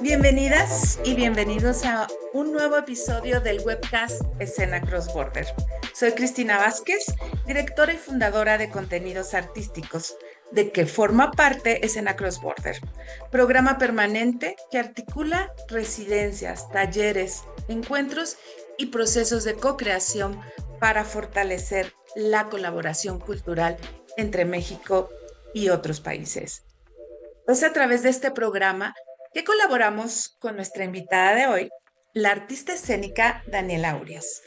Bienvenidas y bienvenidos a un nuevo episodio del webcast Escena Cross Border. Soy Cristina Vázquez, directora y fundadora de contenidos artísticos, de que forma parte Escena Cross Border, programa permanente que articula residencias, talleres, encuentros y procesos de co-creación para fortalecer la colaboración cultural entre México y otros países. Es a través de este programa que colaboramos con nuestra invitada de hoy, la artista escénica Daniela Urias,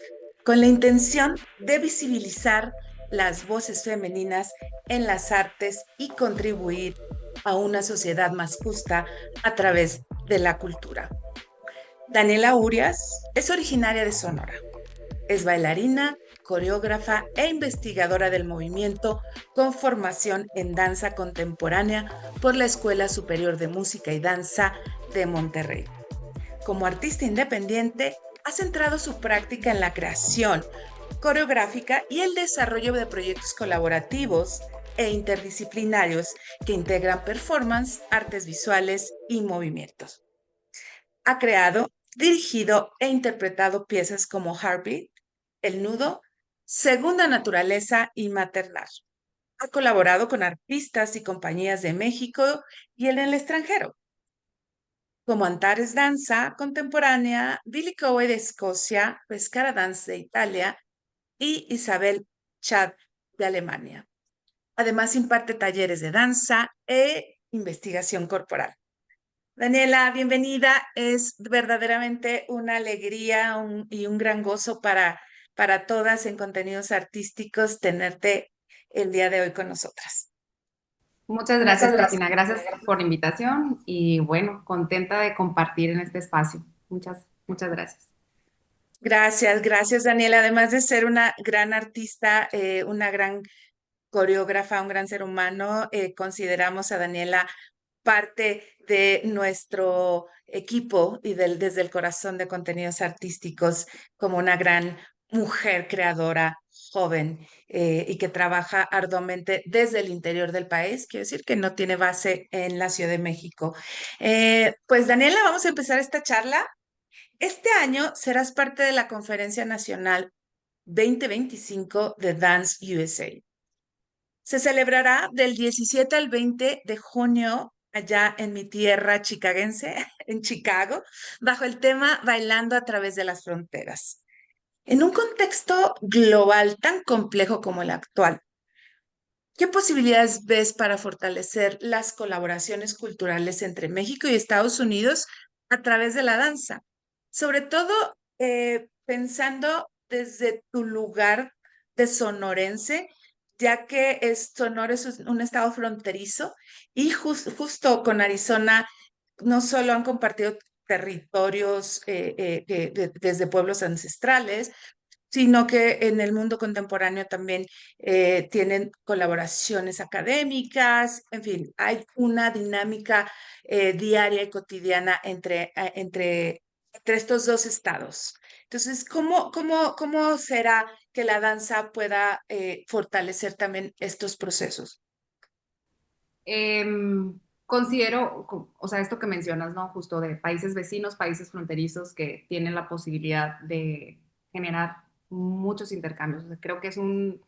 con la intención de visibilizar las voces femeninas en las artes y contribuir a una sociedad más justa a través de la cultura. Daniela Urias es originaria de Sonora. Es bailarina, coreógrafa e investigadora del movimiento con formación en danza contemporánea por la Escuela Superior de Música y Danza de Monterrey. Como artista independiente, ha centrado su práctica en la creación coreográfica y el desarrollo de proyectos colaborativos e interdisciplinarios que integran performance, artes visuales y movimientos. Ha creado, dirigido e interpretado piezas como Heartbeat, El Nudo, Segunda Naturaleza y Maternal. Ha colaborado con artistas y compañías de México y en el extranjero, como Antares Danza Contemporánea, Billy Cowey de Escocia, Pescara Dance de Italia y Isabel Chad de Alemania. Además, imparte talleres de danza e investigación corporal. Daniela, bienvenida. Es verdaderamente una alegría y un gran gozo para todas en contenidos artísticos tenerte el día de hoy con nosotras. Muchas gracias, Cristina. Gracias por la invitación y bueno, contenta de compartir en este espacio. Muchas gracias. Gracias, Daniela. Además de ser una gran artista, una gran coreógrafa, un gran ser humano, consideramos a Daniela parte de nuestro equipo y desde el corazón de contenidos artísticos como una gran mujer creadora joven y que trabaja arduamente desde el interior del país, quiero decir que no tiene base en la Ciudad de México. Pues Daniela, vamos a empezar esta charla. Este año serás parte de la Conferencia Nacional 2025 de Dance USA. Se celebrará del 17 al 20 de junio allá en mi tierra chicagense, en Chicago, bajo el tema Bailando a través de las fronteras. En un contexto global tan complejo como el actual, ¿qué posibilidades ves para fortalecer las colaboraciones culturales entre México y Estados Unidos a través de la danza? Sobre todo pensando desde tu lugar de sonorense, ya que Sonora es un estado fronterizo y justo con Arizona no solo han compartido territorios desde pueblos ancestrales, sino que en el mundo contemporáneo también tienen colaboraciones académicas, en fin, hay una dinámica diaria y cotidiana entre estos dos estados. Entonces, ¿cómo será que la danza pueda fortalecer también estos procesos? Considero, o sea, esto que mencionas, ¿no? Justo de países vecinos, países fronterizos que tienen la posibilidad de generar muchos intercambios. O sea, creo que es un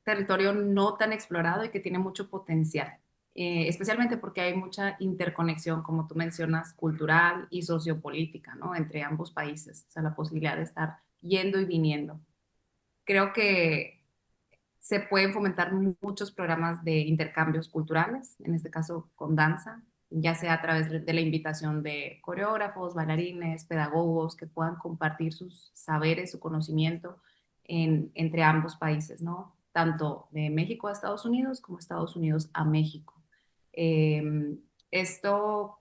territorio no tan explorado y que tiene mucho potencial, especialmente porque hay mucha interconexión, como tú mencionas, cultural y sociopolítica, ¿no? Entre ambos países, o sea, la posibilidad de estar yendo y viniendo. Creo que se pueden fomentar muchos programas de intercambios culturales, en este caso con danza, ya sea a través de la invitación de coreógrafos, bailarines, pedagogos que puedan compartir sus saberes, su conocimiento entre ambos países, ¿no? Tanto de México a Estados Unidos como Estados Unidos a México. Esto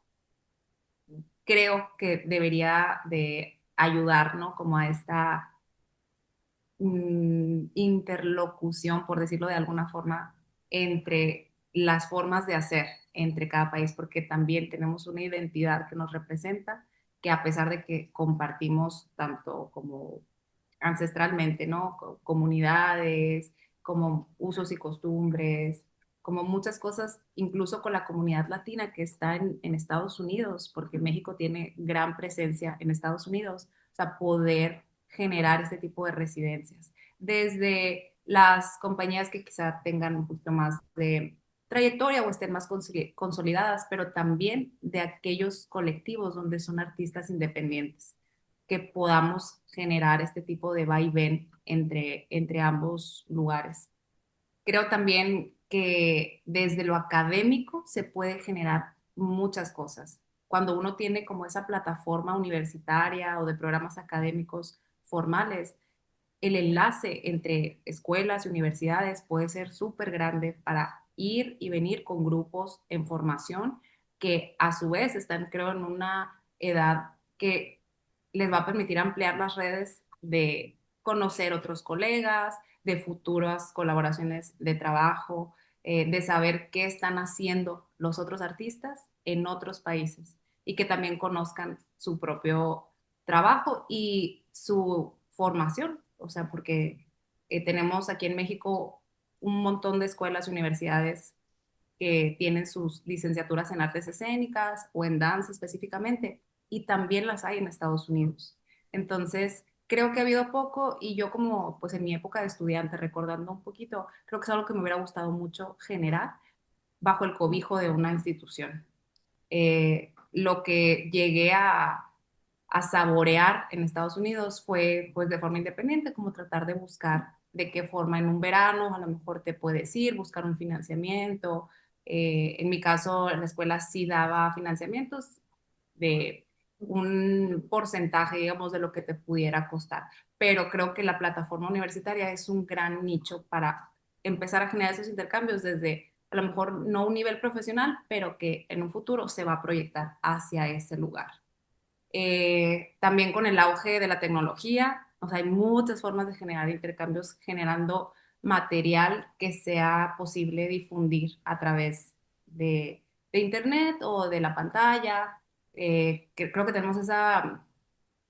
creo que debería de ayudar, ¿no? Como a esta interlocución, por decirlo de alguna forma, entre las formas de hacer entre cada país, porque también tenemos una identidad que nos representa, que a pesar de que compartimos tanto como ancestralmente, ¿no? Comunidades, como usos y costumbres, como muchas cosas, incluso con la comunidad latina que está en Estados Unidos, porque México tiene gran presencia en Estados Unidos, o sea, poder generar este tipo de residencias. Desde las compañías que quizá tengan un poquito más de trayectoria o estén más consolidadas, pero también de aquellos colectivos donde son artistas independientes, que podamos generar este tipo de vaivén entre ambos lugares. Creo también que desde lo académico se puede generar muchas cosas. Cuando uno tiene como esa plataforma universitaria o de programas académicos formales, el enlace entre escuelas y universidades puede ser súper grande para ir y venir con grupos en formación que a su vez están, creo, en una edad que les va a permitir ampliar las redes de conocer otros colegas, de futuras colaboraciones de trabajo, de saber qué están haciendo los otros artistas en otros países y que también conozcan su propio trabajo y su formación, o sea, porque tenemos aquí en México un montón de escuelas y universidades que tienen sus licenciaturas en artes escénicas o en danza específicamente, y también las hay en Estados Unidos. Entonces, creo que ha habido poco y yo como pues en mi época de estudiante, recordando un poquito, creo que es algo que me hubiera gustado mucho generar bajo el cobijo de una institución. Lo que llegué a saborear en Estados Unidos fue pues de forma independiente, como tratar de buscar de qué forma en un verano a lo mejor te puedes ir, buscar un financiamiento. En mi caso, la escuela sí daba financiamientos de un porcentaje, digamos, de lo que te pudiera costar. Pero creo que la plataforma universitaria es un gran nicho para empezar a generar esos intercambios desde a lo mejor no un nivel profesional, pero que en un futuro se va a proyectar hacia ese lugar. También con el auge de la tecnología, o sea, hay muchas formas de generar intercambios generando material que sea posible difundir a través de Internet o de la pantalla. Que creo que tenemos esa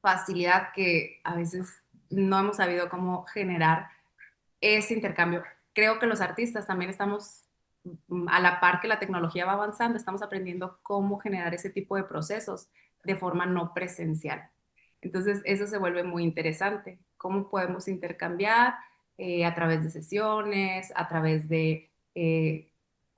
facilidad que a veces no hemos sabido cómo generar ese intercambio. Creo que los artistas también estamos a la par que la tecnología va avanzando, estamos aprendiendo cómo generar ese tipo de procesos de forma no presencial. Entonces, eso se vuelve muy interesante. ¿Cómo podemos intercambiar a través de sesiones, a través de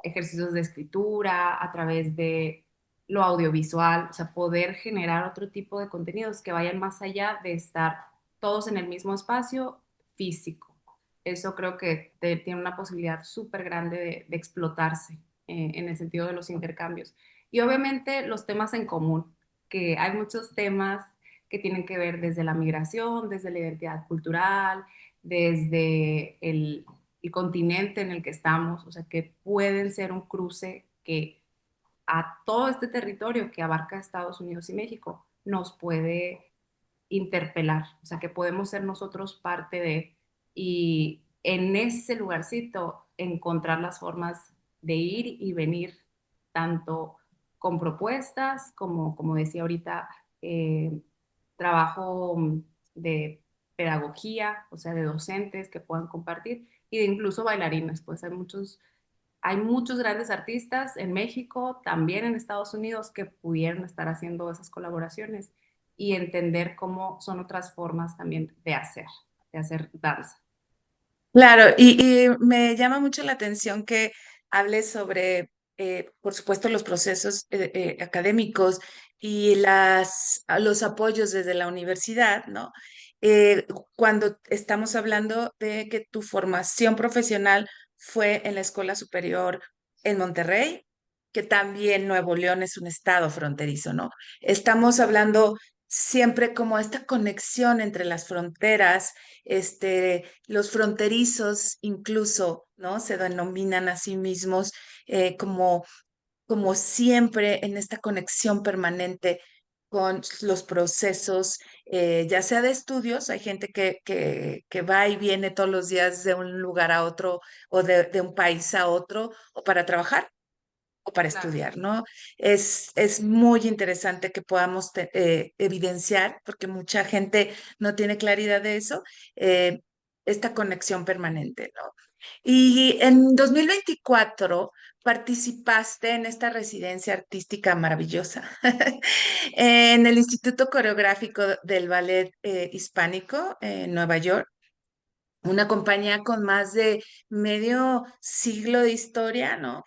ejercicios de escritura, a través de lo audiovisual, o sea, poder generar otro tipo de contenidos que vayan más allá de estar todos en el mismo espacio físico? Eso creo que tiene una posibilidad súper grande de explotarse en el sentido de los intercambios. Y obviamente los temas en común, que hay muchos temas que tienen que ver desde la migración, desde la identidad cultural, desde el continente en el que estamos, o sea, que pueden ser un cruce que a todo este territorio que abarca Estados Unidos y México nos puede interpelar, o sea, que podemos ser nosotros parte de, y en ese lugarcito encontrar las formas de ir y venir, tanto con propuestas como, como decía ahorita, eh, trabajo de pedagogía, o sea, de docentes que puedan compartir, y de incluso bailarines, pues hay muchos grandes artistas en México, también en Estados Unidos, que pudieran estar haciendo esas colaboraciones y entender cómo son otras formas también de hacer danza. Claro, y me llama mucho la atención que hables sobre, por supuesto, los procesos académicos y los apoyos desde la universidad, ¿no? Cuando estamos hablando de que tu formación profesional fue en la Escuela Superior en Monterrey, que también Nuevo León es un estado fronterizo, ¿no? Estamos hablando siempre como esta conexión entre las fronteras, los fronterizos incluso, ¿no? Se denominan a sí mismos como, como siempre en esta conexión permanente con los procesos, ya sea de estudios, hay gente que va y viene todos los días de un lugar a otro o de un país a otro, o para trabajar, o para Claro. estudiar, ¿no? Es muy interesante que podamos evidenciar, porque mucha gente no tiene claridad de eso, eh, esta conexión permanente, ¿no? Y en 2024 participaste en esta residencia artística maravillosa en el Instituto Coreográfico del Ballet Hispánico en Nueva York, una compañía con más de medio siglo de historia, ¿no?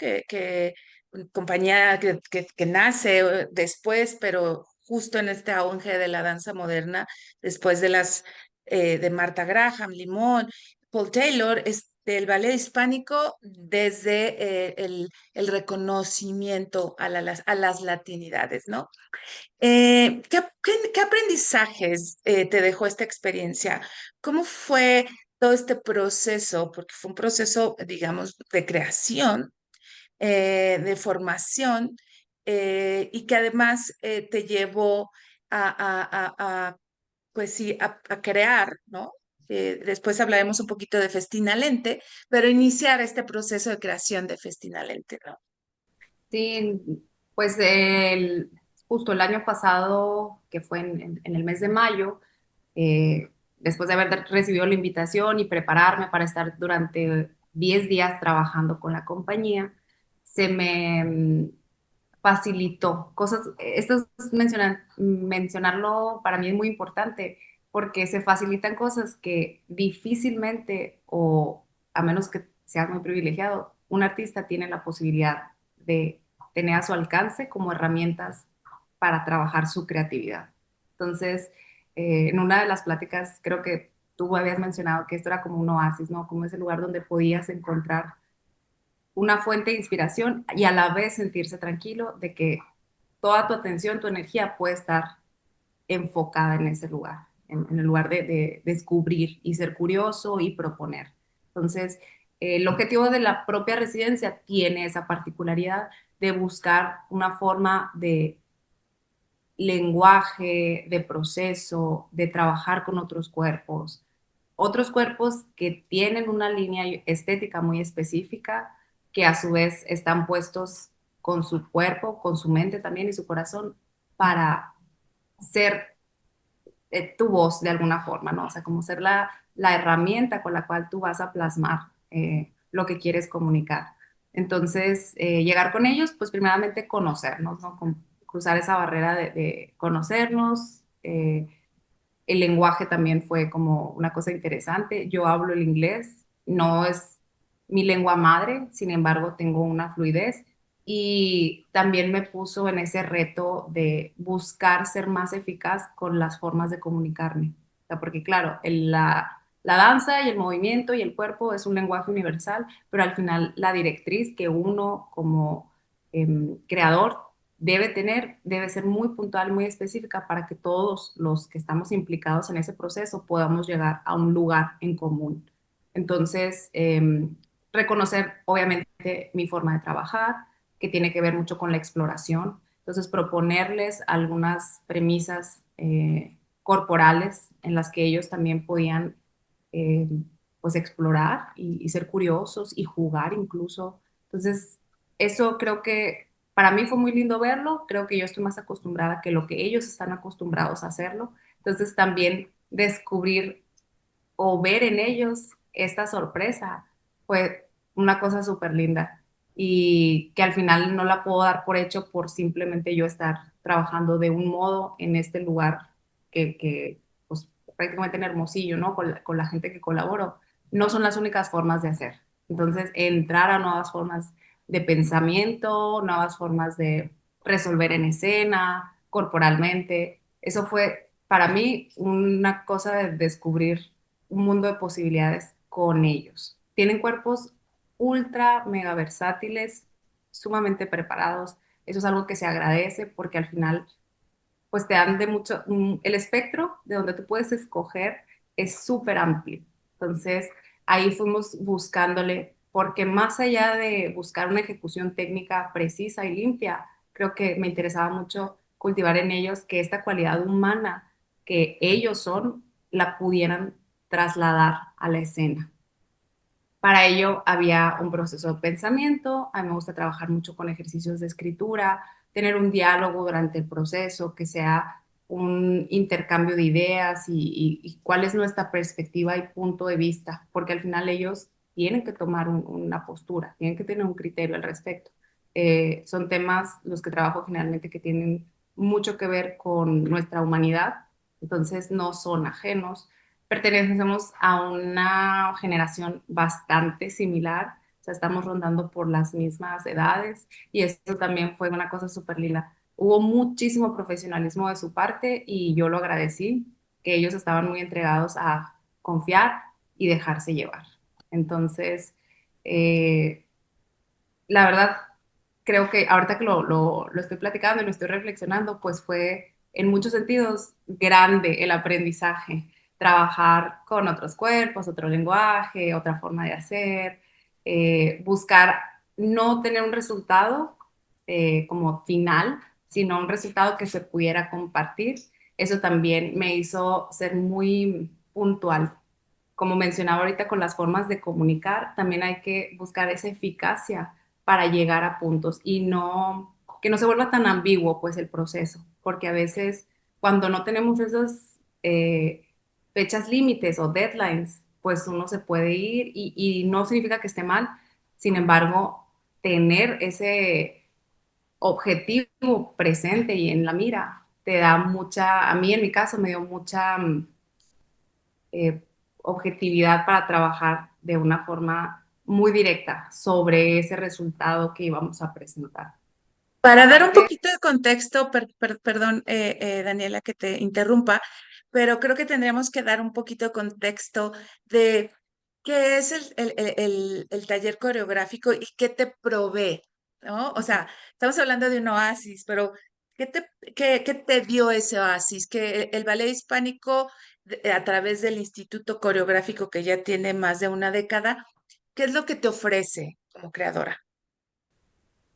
Compañía que nace después, pero justo en este auge de la danza moderna, después de de Martha Graham, Limón, Paul Taylor, el ballet hispánico desde el reconocimiento a a las latinidades, ¿no? ¿Qué aprendizajes te dejó esta experiencia? ¿Cómo fue todo este proceso? Porque fue un proceso, digamos, de creación, de formación, y que además te llevó pues sí, a crear, ¿no? Después hablaremos un poquito de Festina Lente, pero iniciar este proceso de creación de Festina Lente, ¿no? Sí, pues justo el año pasado, que fue en el mes de mayo, después de haber recibido la invitación y prepararme para estar durante 10 días trabajando con la compañía, se me facilitó cosas. Esto es mencionarlo para mí es muy importante porque se facilitan cosas que difícilmente, o a menos que seas muy privilegiado, un artista tiene la posibilidad de tener a su alcance como herramientas para trabajar su creatividad. Entonces, en una de las pláticas, creo que tú habías mencionado que esto era como un oasis, ¿no? Como ese lugar donde podías encontrar una fuente de inspiración y a la vez sentirse tranquilo de que toda tu atención, tu energía puede estar enfocada en ese lugar, en el lugar de descubrir y ser curioso y proponer. Entonces, el objetivo de la propia residencia tiene esa particularidad de buscar una forma de lenguaje, de proceso, de trabajar con otros cuerpos que tienen una línea estética muy específica, que a su vez están puestos con su cuerpo, con su mente también y su corazón para ser tu voz de alguna forma, ¿no? O sea, como ser la herramienta con la cual tú vas a plasmar lo que quieres comunicar. Entonces, llegar con ellos, pues primeramente conocernos, ¿no? Cruzar esa barrera de conocernos. El lenguaje también fue como una cosa interesante. Yo hablo el inglés, no es mi lengua madre, sin embargo, tengo una fluidez y también me puso en ese reto de buscar ser más eficaz con las formas de comunicarme. O sea, porque claro, la danza y el movimiento y el cuerpo es un lenguaje universal, pero al final la directriz que uno como creador debe tener, debe ser muy puntual, muy específica para que todos los que estamos implicados en ese proceso podamos llegar a un lugar en común. Entonces, reconocer obviamente mi forma de trabajar, que tiene que ver mucho con la exploración. Entonces, proponerles algunas premisas corporales en las que ellos también podían eh, pues explorar y ser curiosos y jugar incluso. Entonces, eso creo que para mí fue muy lindo verlo, creo que yo estoy más acostumbrada que lo que ellos están acostumbrados a hacerlo. Entonces, también descubrir o ver en ellos esta sorpresa fue una cosa súper linda y que al final no la puedo dar por hecho por simplemente yo estar trabajando de un modo en este lugar que pues prácticamente en Hermosillo, ¿no? Con la gente que colaboro, no son las únicas formas de hacer. Entonces, entrar a nuevas formas de pensamiento, nuevas formas de resolver en escena, corporalmente, eso fue para mí una cosa de descubrir un mundo de posibilidades con ellos. Tienen cuerpos ultra, mega versátiles, sumamente preparados. Eso es algo que se agradece porque al final, pues te dan de mucho, el espectro de donde tú puedes escoger es súper amplio. Entonces, ahí fuimos buscándole, porque más allá de buscar una ejecución técnica precisa y limpia, creo que me interesaba mucho cultivar en ellos que esta cualidad humana que ellos son, la pudieran trasladar a la escena Para ello había un proceso de pensamiento, a mí me gusta trabajar mucho con ejercicios de escritura, tener un diálogo durante el proceso, que sea un intercambio de ideas y cuál es nuestra perspectiva y punto de vista, porque al final ellos tienen que tomar una postura, tienen que tener un criterio al respecto. Son temas los que trabajo generalmente que tienen mucho que ver con nuestra humanidad, entonces no son ajenos. Pertenecemos a una generación bastante similar, o sea, estamos rondando por las mismas edades y esto también fue una cosa súper linda. Hubo muchísimo profesionalismo de su parte y yo lo agradecí, que ellos estaban muy entregados a confiar y dejarse llevar. Entonces, eh, la verdad, creo que ahorita que lo estoy platicando y lo estoy reflexionando, pues fue en muchos sentidos grande el aprendizaje. Trabajar con otros cuerpos, otro lenguaje, otra forma de hacer, buscar no tener un resultado como final, sino un resultado que se pudiera compartir. Eso también me hizo ser muy puntual. Como mencionaba ahorita con las formas de comunicar, también hay que buscar esa eficacia para llegar a puntos y no que no se vuelva tan ambiguo pues el proceso, porque a veces cuando no tenemos esas fechas límites o deadlines, pues uno se puede ir y no significa que esté mal, sin embargo, tener ese objetivo presente y en la mira te da mucha, a mí en mi caso me dio mucha eh, objetividad para trabajar de una forma muy directa sobre ese resultado que íbamos a presentar. Para dar un Aparte, poquito de contexto, perdón, Daniela, que te interrumpa, pero creo que tendríamos que dar un poquito de contexto de qué es el taller coreográfico y qué te provee, ¿no? O sea, estamos hablando de un oasis, pero ¿qué te dio ese oasis? Que el ballet hispánico, a través del Instituto Coreográfico que ya tiene más de una década, ¿qué es lo que te ofrece como creadora?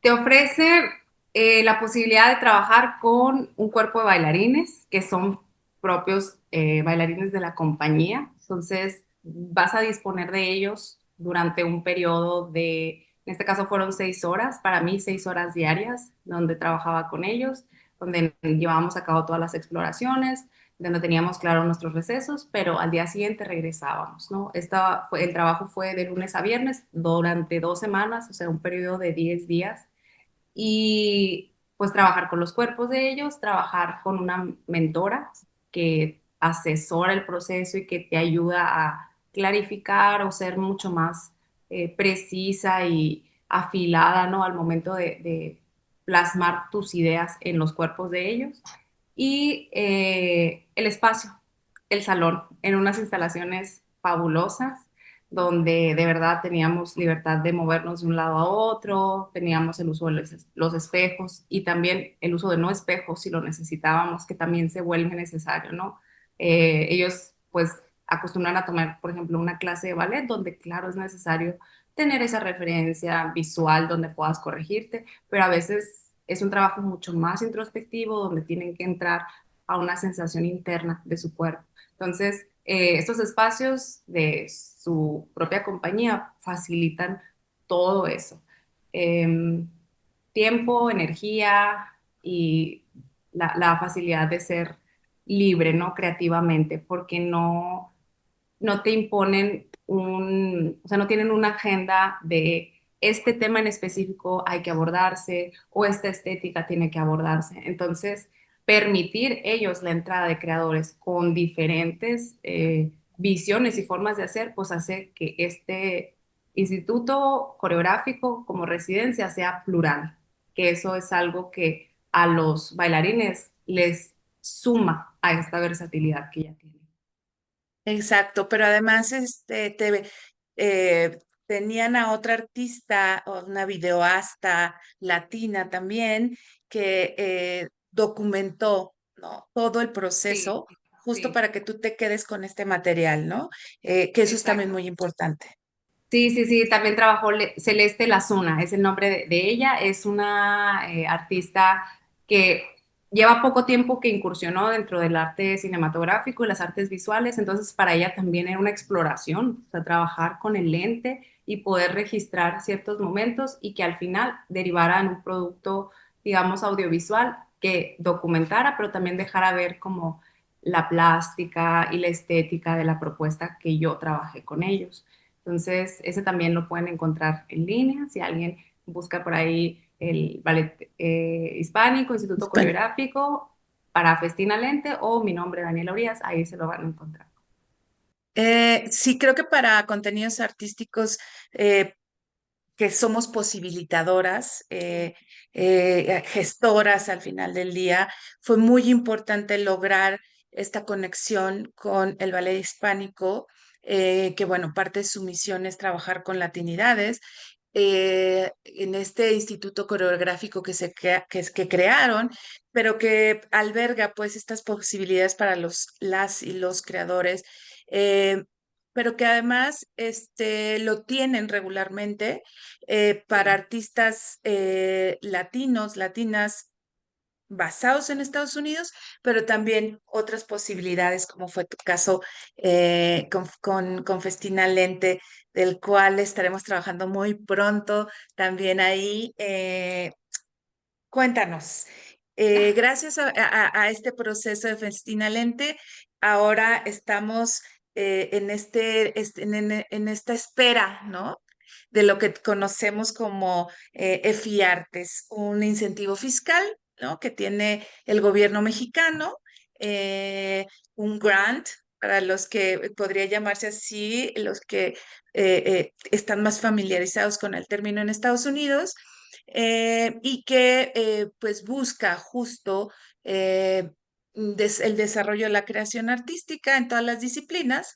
te ofrece la posibilidad de trabajar con un cuerpo de bailarines que son propios bailarines de la compañía. Entonces, vas a disponer de ellos durante un periodo de, en este caso fueron 6 horas, para mí 6 horas diarias, donde trabajaba con ellos, donde llevábamos a cabo todas las exploraciones, donde teníamos claro nuestros recesos, pero al día siguiente regresábamos, ¿no? El trabajo fue de lunes a viernes durante 2 semanas, o sea, un periodo de 10 días y pues trabajar con los cuerpos de ellos, trabajar con una mentora que asesora el proceso y que te ayuda a clarificar o ser mucho más precisa y afilada, ¿no? Al momento de plasmar tus ideas en los cuerpos de ellos. Y el espacio, el salón, en unas instalaciones fabulosas donde de verdad teníamos libertad de movernos de un lado a otro, teníamos el uso de los espejos y también el uso de no espejos si lo necesitábamos, que también se vuelve necesario, ¿no? Ellos pues acostumbran a tomar, por ejemplo, una clase de ballet donde claro es necesario tener esa referencia visual donde puedas corregirte, pero a veces es un trabajo mucho más introspectivo donde tienen que entrar a una sensación interna de su cuerpo. Entonces, estos espacios de su propia compañía facilitan todo eso. Eh, Tiempo, energía y la facilidad de ser libre, ¿no? Creativamente, porque no te imponen o sea, no tienen una agenda de este tema en específico hay que abordarse o esta estética tiene que abordarse. Entonces, permitir ellos la entrada de creadores con diferentes visiones y formas de hacer, pues hace que este instituto coreográfico como residencia sea plural, que eso es algo que a los bailarines les suma a esta versatilidad que ya tienen. Exacto, pero además tenían a otra artista, o una videoasta latina también, que documentó, ¿no? Todo el Sí, proceso, justo sí, para que tú te quedes con este material, ¿no? Que eso es también exacto. muy importante. Sí, sí, sí, también trabajó Celeste Lazuna, es el nombre de ella, es una artista que lleva poco tiempo que incursionó dentro del arte cinematográfico y las artes visuales, entonces para ella también era una exploración, o sea, trabajar con el lente y poder registrar ciertos momentos y que al final derivara en un producto, digamos, audiovisual que documentara, pero también dejara ver como la plástica y la estética de la propuesta que yo trabajé con ellos. Entonces, ese también lo pueden encontrar en línea, si alguien busca por ahí el ballet hispánico, Instituto España. Coreográfico, para Festina Lente o mi nombre, Daniela Urias, ahí se lo van a encontrar. Sí, creo que para contenidos artísticos eh, que somos posibilitadoras, gestoras al final del día, fue muy importante lograr esta conexión con el ballet hispánico, que bueno, parte de su misión es trabajar con latinidades. En este instituto coreográfico que crearon, pero que alberga pues estas posibilidades para las y los creadores, eh, pero que además lo tienen regularmente para Sí. artistas latinos, latinas basados en Estados Unidos, pero también otras posibilidades, como fue tu caso con Festina Lente, del cual estaremos trabajando muy pronto también ahí. Cuéntanos, gracias a este proceso de Festina Lente, ahora estamos en esta espera, ¿no? De lo que conocemos como EFIARTES, un incentivo fiscal, ¿no? Que tiene el gobierno mexicano, eh, un grant para los que podría llamarse así, los que están más familiarizados con el término en Estados Unidos, y que pues busca justo el desarrollo de la creación artística en todas las disciplinas,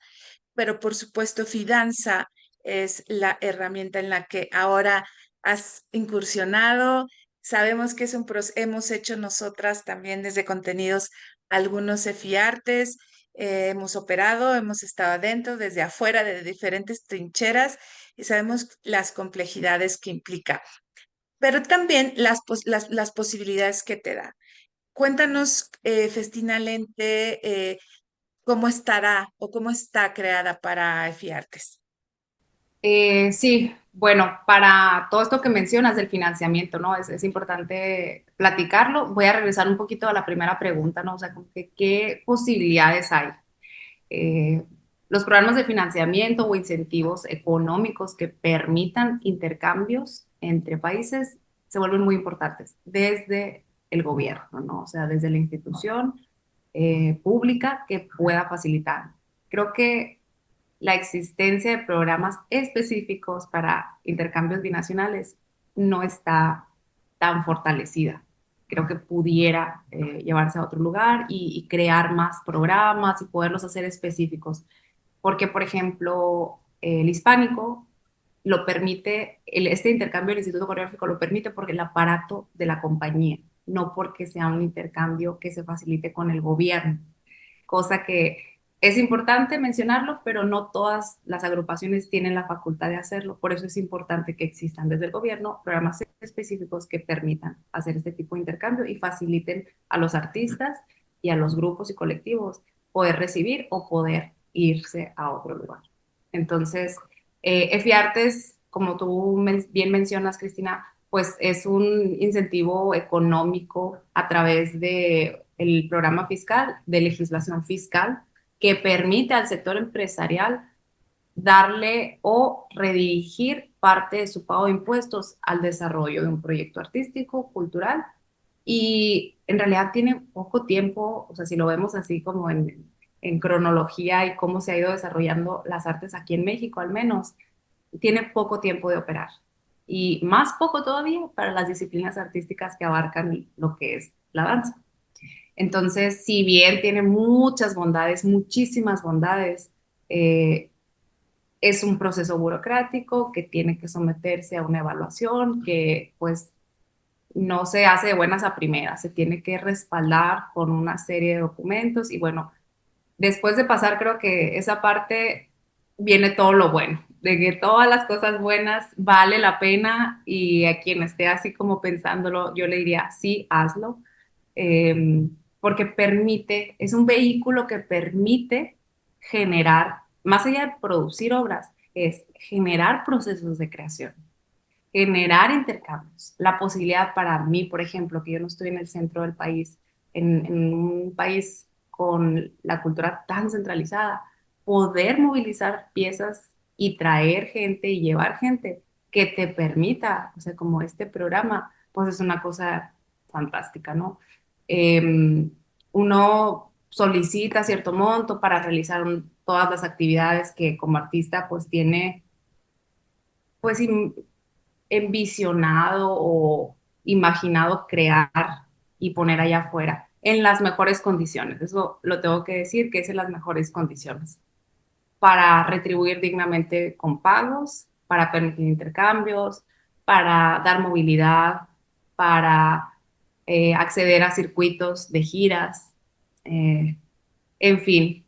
pero por supuesto Fidanza es la herramienta en la que ahora has incursionado. Sabemos que hemos hecho nosotras también desde contenidos algunos EFIARTES, hemos operado, hemos estado adentro, desde afuera, de diferentes trincheras, y sabemos las complejidades que implica, pero también las posibilidades que te da. Cuéntanos, Festina Lente, cómo estará o cómo está creada para EFIARTES. Sí, bueno, para todo esto que mencionas del financiamiento, ¿no? Es importante platicarlo. Voy a regresar un poquito a la primera pregunta, ¿no? O sea, como que, ¿qué posibilidades hay? Eh, los programas de financiamiento o incentivos económicos que permitan intercambios entre países se vuelven muy importantes desde el gobierno, ¿no? O sea, desde la institución pública que pueda facilitar. Creo que la existencia de programas específicos para intercambios binacionales no está tan fortalecida. Creo que pudiera llevarse a otro lugar y crear más programas y poderlos hacer específicos. Porque, por ejemplo, el hispánico lo permite, este intercambio del Instituto Coreográfico lo permite porque el aparato de la compañía, no porque sea un intercambio que se facilite con el gobierno, cosa que es importante mencionarlo, pero no todas las agrupaciones tienen la facultad de hacerlo. Por eso es importante que existan desde el gobierno programas específicos que permitan hacer este tipo de intercambio y faciliten a los artistas y a los grupos y colectivos poder recibir o poder irse a otro lugar. Entonces, EFIARTES, como tú bien mencionas, Cristina, pues es un incentivo económico a través de el programa fiscal, de legislación fiscal, que permite al sector empresarial darle o redirigir parte de su pago de impuestos al desarrollo de un proyecto artístico, cultural, y en realidad tiene poco tiempo, o sea, si lo vemos así como en cronología y cómo se ha ido desarrollando las artes aquí en México al menos, tiene poco tiempo de operar. Y más poco todavía para las disciplinas artísticas que abarcan lo que es la danza. Entonces, si bien tiene muchas bondades, muchísimas bondades, eh, es un proceso burocrático que tiene que someterse a una evaluación que pues no se hace de buenas a primeras, se tiene que respaldar con una serie de documentos y bueno, después de pasar creo que esa parte viene todo lo bueno, de que todas las cosas buenas vale la pena y a quien esté así como pensándolo, yo le diría, sí, hazlo. porque permite, es un vehículo que permite generar, más allá de producir obras, es generar procesos de creación, generar intercambios. La posibilidad para mí, por ejemplo, que yo no estoy en el centro del país, en un país con la cultura tan centralizada, poder movilizar piezas y traer gente y llevar gente que te permita, o sea, como este programa, pues es una cosa fantástica, ¿no? Eh, Uno solicita cierto monto para realizar todas las actividades que como artista pues tiene pues envisionado o imaginado crear y poner allá afuera en las mejores condiciones. Eso lo tengo que decir, que es en las mejores condiciones para retribuir dignamente con pagos, para permitir intercambios, para dar movilidad, para acceder a circuitos de giras, eh, en fin,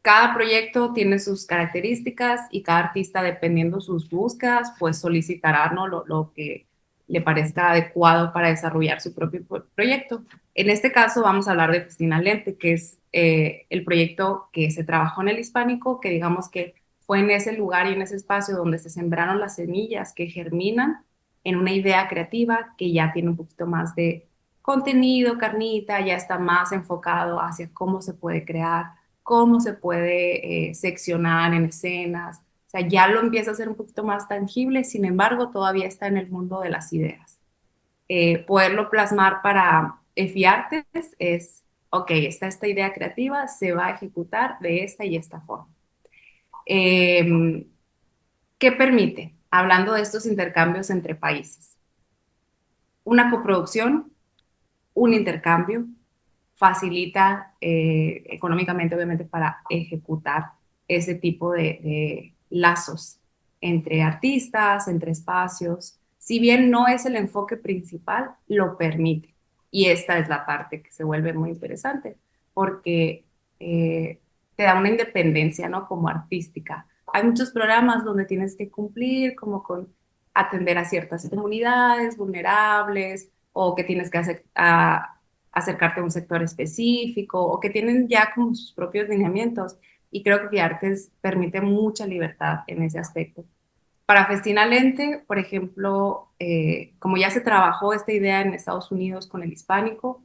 cada proyecto tiene sus características y cada artista, dependiendo sus búsquedas, pues solicitará, ¿no? Lo que le parezca adecuado para desarrollar su propio proyecto. En este caso vamos a hablar de Festina Lente, que es el proyecto que se trabajó en el Hispánico, que digamos que fue en ese lugar y en ese espacio donde se sembraron las semillas que germinan en una idea creativa que ya tiene un poquito más de contenido, carnita, ya está más enfocado hacia cómo se puede crear, cómo se puede seccionar en escenas. O sea, ya lo empieza a hacer un poquito más tangible, sin embargo, todavía está en el mundo de las ideas. Poderlo plasmar para EFIARTES es, ok, está esta idea creativa, se va a ejecutar de esta y esta forma. Eh, ¿Qué permite? Hablando de estos intercambios entre países. Una coproducción, un intercambio, facilita económicamente, obviamente, para ejecutar ese tipo de lazos entre artistas, entre espacios. Si bien no es el enfoque principal, lo permite. Y esta es la parte que se vuelve muy interesante, porque eh, te da una independencia, ¿no? Como artística. Hay muchos programas donde tienes que cumplir como con atender a ciertas comunidades vulnerables o que tienes que hacer, acercarte a un sector específico o que tienen ya como sus propios lineamientos. Y creo que Fiartes permite mucha libertad en ese aspecto. Para Festina Lente, por ejemplo, como ya se trabajó esta idea en Estados Unidos con el hispánico,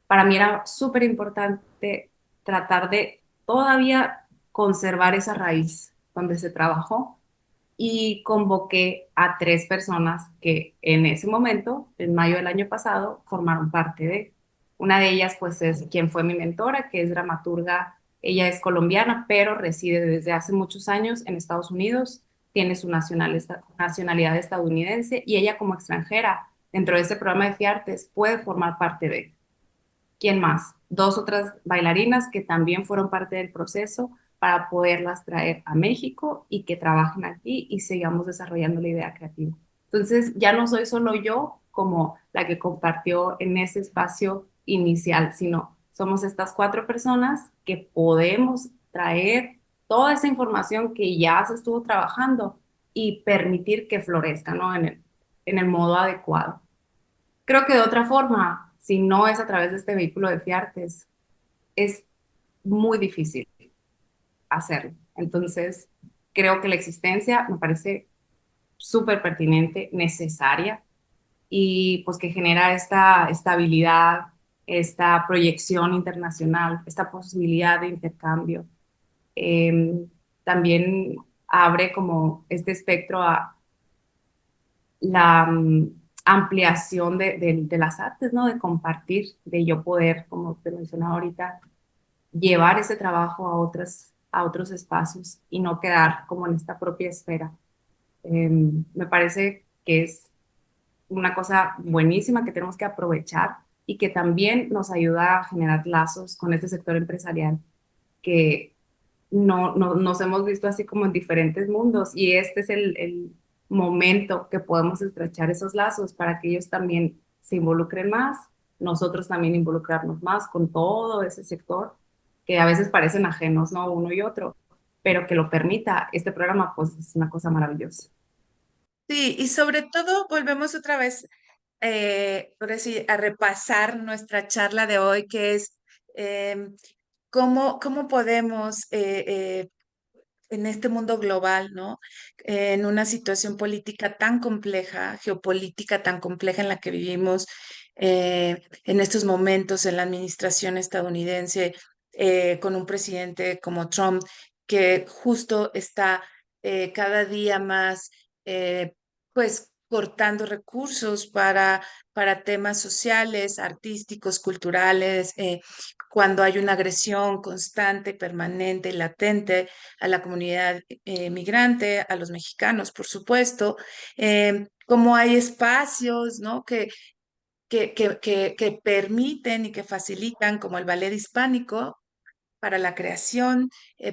para mí era súper importante tratar de todavía conservar esa raíz donde se trabajó y convoqué a 3 personas que en ese momento, en mayo del año pasado, formaron parte de. Una de ellas, pues, es quien fue mi mentora, que es dramaturga. Ella es colombiana, pero reside desde hace muchos años en Estados Unidos, tiene su nacionalidad estadounidense y ella como extranjera dentro de este programa de FIARTES puede formar parte de. ¿Quién más? 2 otras bailarinas que también fueron parte del proceso para poderlas traer a México y que trabajen aquí y sigamos desarrollando la idea creativa. Entonces, ya no soy solo yo como la que compartió en ese espacio inicial, sino somos estas 4 personas que podemos traer toda esa información que ya se estuvo trabajando y permitir que florezca, ¿no? En el modo adecuado. Creo que de otra forma, si no es a través de este vehículo de Fiartes, es muy difícil hacerlo. Entonces, creo que la existencia me parece súper pertinente, necesaria y pues que genera esta estabilidad, esta proyección internacional, esta posibilidad de intercambio. También abre como este espectro a la ampliación de las artes, ¿no? De compartir, de yo poder, como te mencionaba ahorita, llevar ese trabajo a otros espacios y no quedar como en esta propia esfera. Me parece que es una cosa buenísima que tenemos que aprovechar y que también nos ayuda a generar lazos con este sector empresarial que no nos hemos visto así como en diferentes mundos y este es el momento que podemos estrechar esos lazos para que ellos también se involucren más, nosotros también involucrarnos más con todo ese sector que a veces parecen ajenos, ¿no? Uno y otro, pero que lo permita este programa, pues es una cosa maravillosa. Sí, y sobre todo volvemos otra vez ahora sí, a repasar nuestra charla de hoy, que es cómo podemos en este mundo global, ¿no? En una situación política tan compleja, geopolítica tan compleja en la que vivimos en estos momentos en la administración estadounidense, con un presidente como Trump, que justo está cada día más, pues, cortando recursos para temas sociales, artísticos, culturales, cuando hay una agresión constante, permanente y latente a la comunidad migrante, a los mexicanos, por supuesto, como hay espacios, ¿no? Que permiten y que facilitan, como el ballet hispánico, para la creación,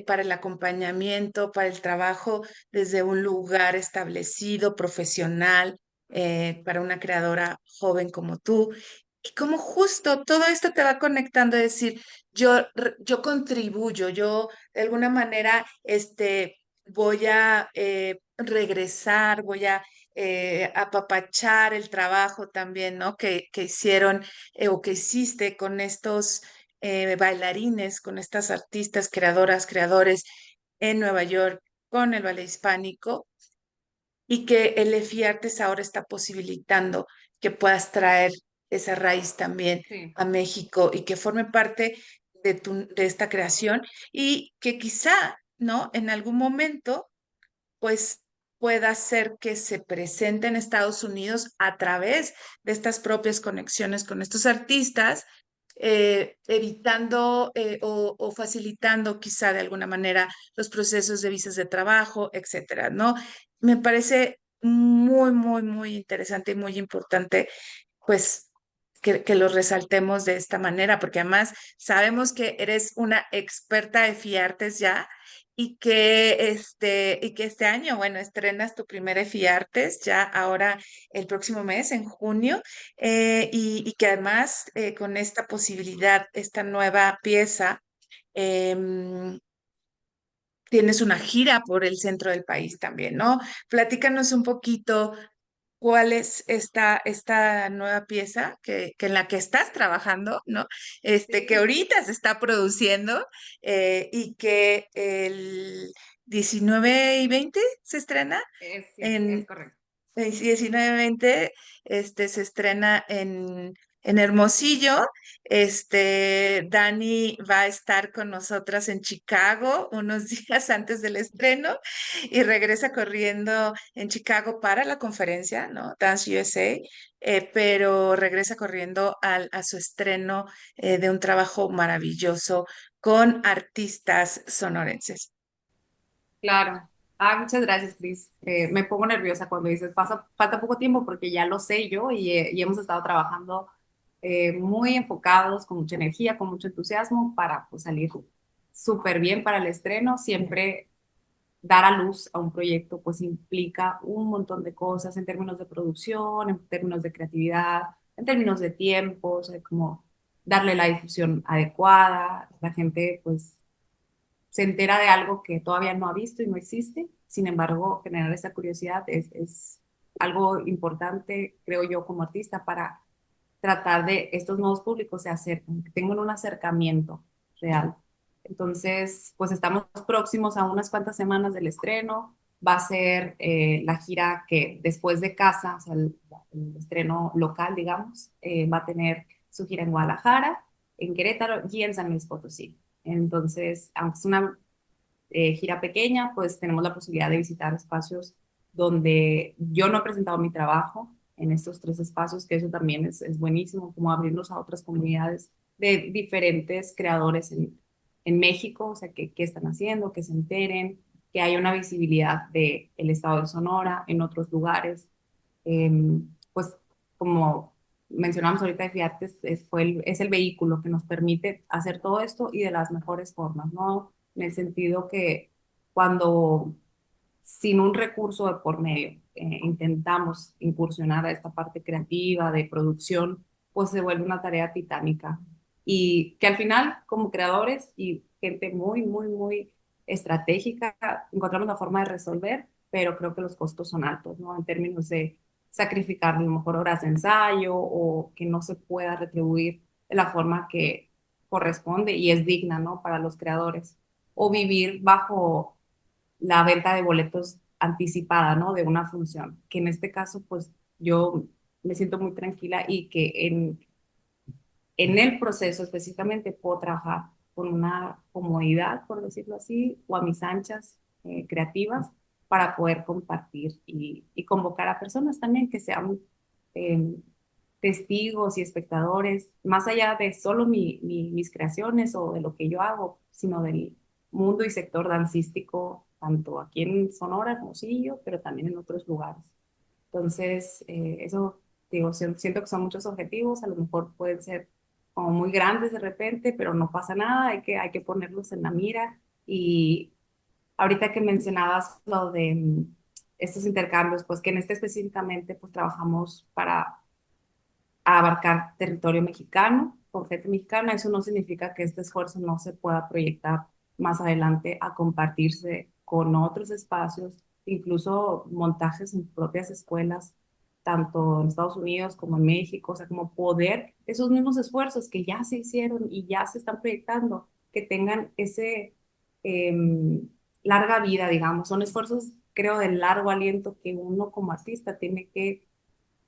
para el acompañamiento, para el trabajo desde un lugar establecido, profesional, para una creadora joven como tú. Y como justo todo esto te va conectando, es decir, yo contribuyo, yo de alguna manera voy a regresar, voy a apapachar el trabajo también, ¿no? Que hicieron o que hiciste con estos bailarines, con estas artistas, creadoras, creadores en Nueva York con el ballet hispánico y que el EFI Artes ahora está posibilitando que puedas traer esa raíz también Sí, a México y que forme parte de esta creación y que quizá, ¿no? En algún momento pues pueda ser que se presente en Estados Unidos a través de estas propias conexiones con estos artistas, evitando o facilitando quizá de alguna manera los procesos de visas de trabajo, etcétera, ¿no? Me parece muy interesante y muy importante, pues, que lo resaltemos de esta manera, porque además sabemos que eres una experta de fiartes ya y que este año, bueno, estrenas tu primer EFIARTES ya ahora el próximo mes, en junio, y que además con esta posibilidad, esta nueva pieza, em, tienes una gira por el centro del país también, ¿no? Platícanos un poquito cuál es esta nueva pieza que en la que estás trabajando, ¿no? Que sí, ahorita se está produciendo y que el 19 y 20 se estrena sí, es en correcto. 19-20, se estrena en Hermosillo. Dani va a estar con nosotras en Chicago unos días antes del estreno y regresa corriendo en Chicago para la conferencia, ¿no? Dance USA, pero regresa corriendo a su estreno de un trabajo maravilloso con artistas sonorenses. Claro. Muchas gracias, Cris. Me pongo nerviosa cuando dices, falta poco tiempo porque ya lo sé yo y hemos estado trabajando muy enfocados, con mucha energía, con mucho entusiasmo para pues, salir súper bien para el estreno. Siempre dar a luz a un proyecto pues implica un montón de cosas en términos de producción, en términos de creatividad, en términos de tiempos, como darle la difusión adecuada. La gente pues se entera de algo que todavía no ha visto y no existe. Sin embargo, generar esa curiosidad es algo importante, creo yo, como artista, para tratar de estos nuevos públicos se acerquen, que tengan un acercamiento real. Entonces, pues estamos próximos a unas cuantas semanas del estreno. Va a ser la gira que después de casa, o sea, el estreno local, digamos, va a tener su gira en Guadalajara, en Querétaro y en San Luis Potosí. Entonces, aunque es una gira pequeña, pues tenemos la posibilidad de visitar espacios donde yo no he presentado mi trabajo en estos tres espacios, que eso también es buenísimo, como abrirnos a otras comunidades de diferentes creadores en México, o sea, qué están haciendo, que se enteren, que haya una visibilidad del estado de Sonora en otros lugares. Eh, pues como mencionamos ahorita, Fiartes es el vehículo que nos permite hacer todo esto y de las mejores formas, ¿no? En el sentido que cuando sin un recurso de por medio intentamos incursionar a esta parte creativa, de producción, pues se vuelve una tarea titánica. Y que al final, como creadores y gente muy estratégica, encontramos la forma de resolver, pero creo que los costos son altos, ¿no? En términos de sacrificar a lo mejor horas de ensayo o que no se pueda retribuir de la forma que corresponde y es digna, ¿no? Para los creadores. O vivir bajo la venta de boletos anticipada, ¿no? De una función, que en este caso, pues yo me siento muy tranquila y que en el proceso específicamente puedo trabajar con una comodidad, por decirlo así, o a mis anchas creativas para poder compartir y convocar a personas también que sean eh, testigos y espectadores, más allá de solo mis creaciones o de lo que yo hago, sino del mundo y sector dancístico, tanto aquí en Sonora, Hermosillo, pero también en otros lugares. Entonces, eso, digo, siento que son muchos objetivos, a lo mejor pueden ser como muy grandes de repente, pero no pasa nada, hay que ponerlos en la mira. Y ahorita que mencionabas lo de estos intercambios, pues que en este específicamente, pues trabajamos para abarcar territorio mexicano, con gente mexicana, eso no significa que este esfuerzo no se pueda proyectar más adelante a compartirse con otros espacios, incluso montajes en propias escuelas, tanto en Estados Unidos como en México, o sea, como poder esos mismos esfuerzos que ya se hicieron y ya se están proyectando, que tengan ese larga vida, digamos, son esfuerzos, creo, de largo aliento que uno como artista tiene que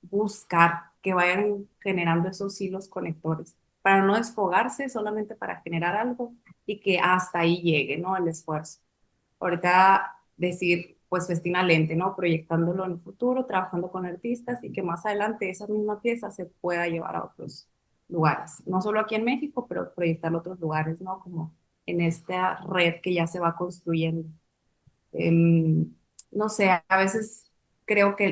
buscar que vayan generando esos hilos conectores, para no desfogarse solamente para generar algo y que hasta ahí llegue, ¿no? El esfuerzo. Ahorita decir, pues festina lente, ¿no? Proyectándolo en el futuro, trabajando con artistas y que más adelante esa misma pieza se pueda llevar a otros lugares, no solo aquí en México, pero proyectarlo a otros lugares, ¿no? Como en esta red que ya se va construyendo. Em, no sé, a veces creo que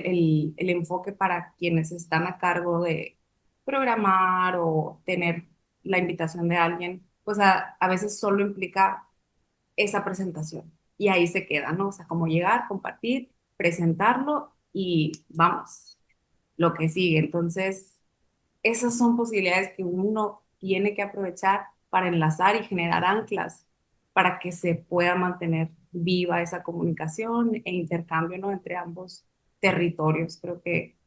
el enfoque para quienes están a cargo de programar o tener la invitación de alguien, pues a veces solo implica esa presentación y ahí se queda, ¿no? O sea, como llegar, compartir, presentarlo y vamos, lo que sigue. Entonces, esas son posibilidades que uno tiene que aprovechar para enlazar y generar anclas para que se pueda mantener viva esa comunicación e intercambio, ¿no? Entre ambos territorios. Creo que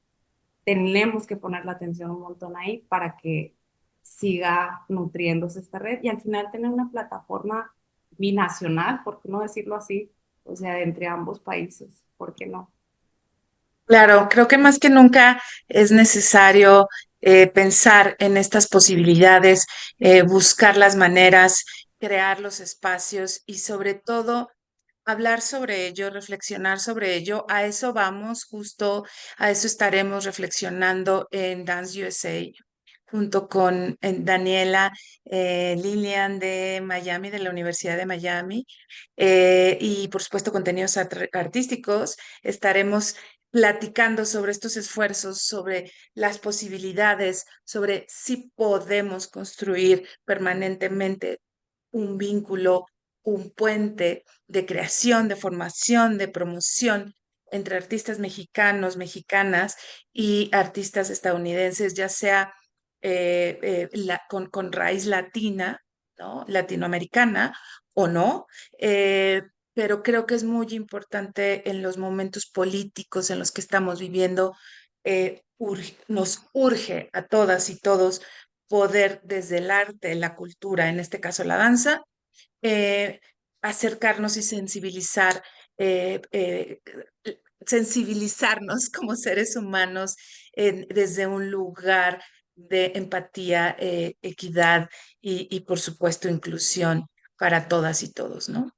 tenemos que poner la atención un montón ahí para que siga nutriéndose esta red y al final tener una plataforma binacional, ¿por qué no decirlo así? O sea, entre ambos países, ¿por qué no? Claro, creo que más que nunca es necesario pensar en estas posibilidades, buscar las maneras, crear los espacios y sobre todo hablar sobre ello, reflexionar sobre ello. A eso vamos, justo a eso estaremos reflexionando en Dance USA junto con Daniela Lilian de Miami, de la Universidad de Miami, y por supuesto contenidos artísticos. Estaremos platicando sobre estos esfuerzos, sobre las posibilidades, sobre si podemos construir permanentemente un vínculo, un puente de creación, de formación, de promoción entre artistas mexicanos, mexicanas y artistas estadounidenses, ya sea con raíz latina, ¿no? Latinoamericana o no, eh, pero creo que es muy importante en los momentos políticos en los que estamos viviendo, nos urge a todas y todos poder desde el arte, la cultura, en este caso la danza, eh, acercarnos y eh, eh, sensibilizarnos como seres humanos desde un lugar de empatía, equidad y, por supuesto, inclusión para todas y todos, ¿no?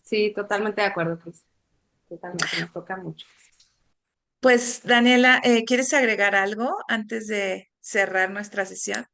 Sí, totalmente de acuerdo, Cris. Totalmente, nos toca mucho. Pues, Daniela, ¿quieres agregar algo antes de cerrar nuestra sesión?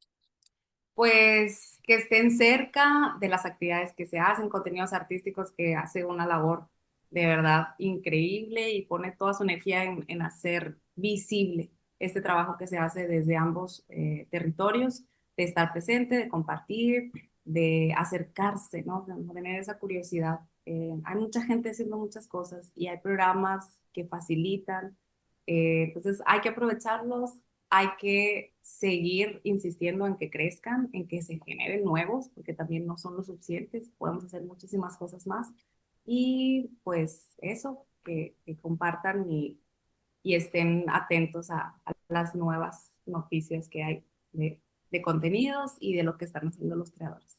Pues que estén cerca de las actividades que se hacen, contenidos artísticos que hace una labor de verdad increíble y pone toda su energía en hacer visible este trabajo que se hace desde ambos territorios, de estar presente, de compartir, de acercarse, ¿no? De tener esa curiosidad. Hay mucha gente haciendo muchas cosas y hay programas que facilitan. Entonces hay que aprovecharlos, hay que seguir insistiendo en que crezcan, en que se generen nuevos, porque también no son lo suficientes, podemos hacer muchísimas cosas más. Y pues eso, que compartan y estén atentos a las nuevas noticias que hay de contenidos y de lo que están haciendo los creadores.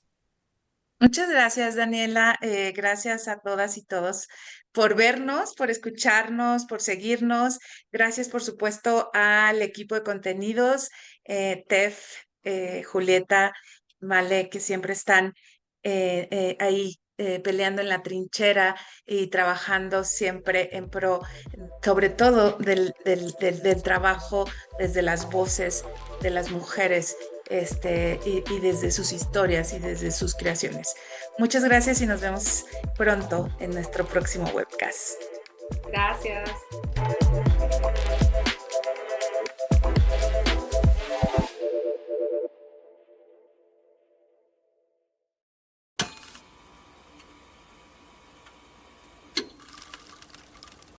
Muchas gracias, Daniela. Gracias a todas y todos por vernos, por escucharnos, por seguirnos. Gracias, por supuesto, al equipo de contenidos, Tef, Julieta, Male, que siempre están ahí peleando en la trinchera y trabajando siempre en pro, sobre todo del trabajo desde las voces de las mujeres y desde sus historias y desde sus creaciones. Muchas gracias y nos vemos pronto en nuestro próximo webcast. Gracias.